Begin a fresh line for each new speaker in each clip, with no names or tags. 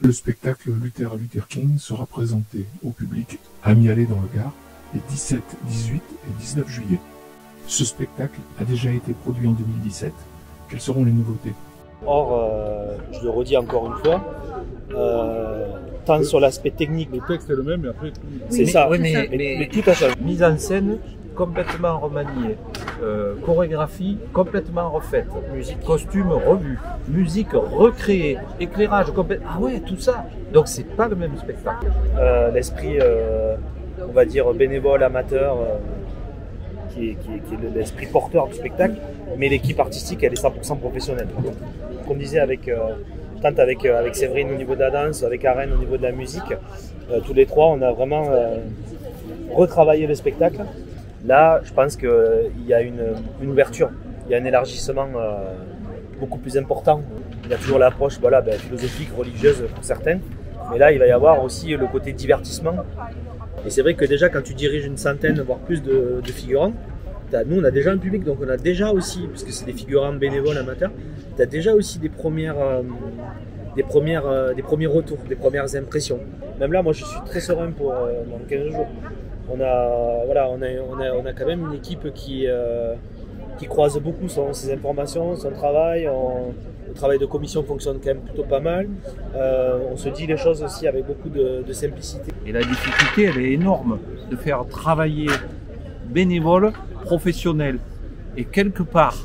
Le spectacle Luther King sera présenté au public à Mialet dans le Gard les 17, 18 et 19 juillet. Ce spectacle a déjà été produit en 2017. Quelles seront les nouveautés?
Or, je le redis encore une fois, tant sur l'aspect technique.
Le texte est le même, mais après.
C'est ça,
oui,
mais tout a changé.
Mise en scène complètement remaniée, chorégraphie complètement refaite, musique, costume revu, musique recréée, éclairage complètement. Ah ouais, tout ça. Donc c'est pas le même spectacle.
L'esprit, on va dire bénévole, amateur, qui est l'esprit porteur du spectacle, mais l'équipe artistique, elle est 100% professionnelle. Donc, comme on disait tant avec Séverine au niveau de la danse, avec Arène au niveau de la musique, tous les trois, on a vraiment retravaillé le spectacle. Là, je pense qu'il y a une ouverture, il y a un élargissement beaucoup plus important. Il y a toujours l'approche philosophique, religieuse pour certaines, mais là, il va y avoir aussi le côté divertissement. Et c'est vrai que déjà, quand tu diriges une centaine, voire plus de figurants, nous, on a déjà un public, donc on a déjà aussi, puisque c'est des figurants bénévoles, amateurs, tu as déjà aussi des premiers retours, des premières impressions. Même là, moi, je suis très serein pour dans 15 jours. On a quand même une équipe qui croise beaucoup ses informations, son travail. Le travail de commission fonctionne quand même plutôt pas mal. On se dit les choses aussi avec beaucoup de simplicité.
Et la difficulté, elle est énorme de faire travailler bénévoles, professionnels. Et quelque part,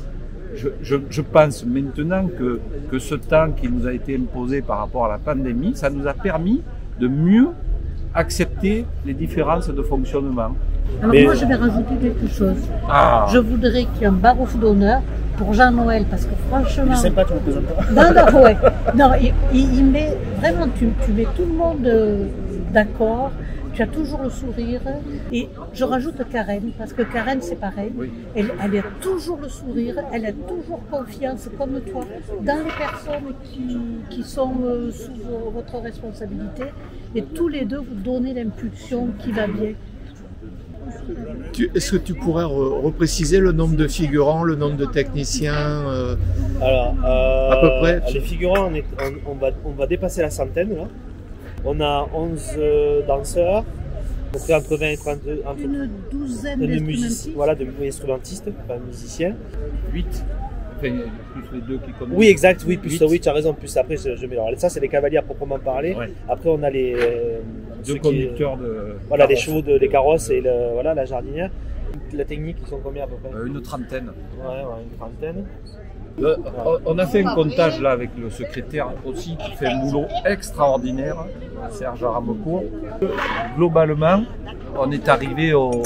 je pense maintenant que ce temps qui nous a été imposé par rapport à la pandémie, ça nous a permis de mieux accepter les différences de fonctionnement.
Alors moi, je vais rajouter quelque chose.
Ah.
Je voudrais qu'il y ait un barouf d'honneur pour Jean-Noël, parce que franchement...
Je sais pas, tu me présentes pas.
Non, ouais. Non, il met vraiment, tu mets tout le monde d'accord, tu as toujours le sourire. Et je rajoute Karen, parce que Karen, c'est pareil.
Oui.
Elle a toujours le sourire, elle a toujours confiance, comme toi, dans les personnes qui sont sous votre responsabilité. Et tous les deux, vous donnez l'impulsion qui va bien.
Est-ce que tu pourrais repréciser le nombre de figurants, le nombre de techniciens
Alors,
à peu près?
Les figurants, on va dépasser la centaine là. On a 11 danseurs, on fait entre 20 et 32,
Une douzaine
de
d'instrumentistes.
Voilà, de instrumentistes, pas musiciens.
8, enfin, plus les deux qui connaissent.
Oui, exact, oui, plus
8.
Oui, tu as raison, plus après je mets. Alors, ça, c'est les cavaliers à proprement parler.
Ouais.
Après, on a les
Deux conducteurs de.
Voilà, les chevaux des carrosses et la jardinière. La technique, ils sont combien à peu près?
Une trentaine.
Ouais, une trentaine.
On a fait un comptage là avec le secrétaire aussi qui fait un boulot extraordinaire, Serge Aramecourt. Globalement, on est arrivé au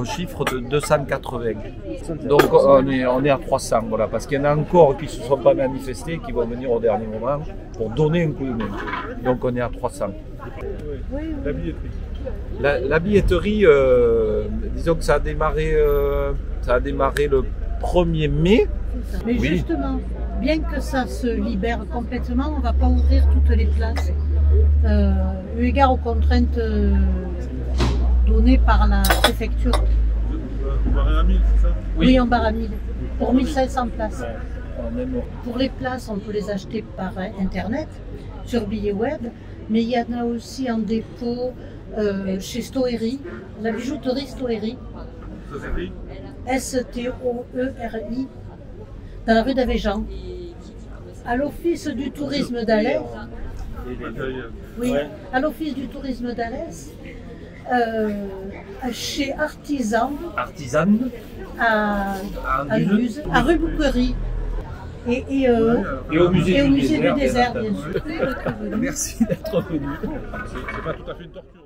chiffre de 280. Donc on est à 300, voilà, parce qu'il y en a encore qui ne se sont pas manifestés, qui vont venir au dernier moment pour donner un coup de main. Donc on est à 300.
La billetterie.
La billetterie, disons que ça a démarré le 1er mai.
Mais
Oui.
justement, bien que ça se libère complètement, on ne va pas ouvrir toutes les places, eu égard aux contraintes données par la préfecture.
On va rien à 1000, c'est ça?
Oui, en barre à 1000, pour 1500 places.
On est mort.
Pour les places, on peut les acheter par Internet, sur billet web, mais il y en a aussi en dépôt chez Stoery, la bijouterie Stoery,
Ça s'écrit
S-T-O-E-R-I, dans la rue d'Avéjan, à l'Office du tourisme d'Alès. Oui,
Ouais.
à l'Office du tourisme d'Alès, chez Artisan,
Artisane.
à
Luz.
Luz, à rue Bouquerie, et
au musée
du désert,
bien
bien sûr.
Merci d'être venu.
C'est pas tout à fait une torture.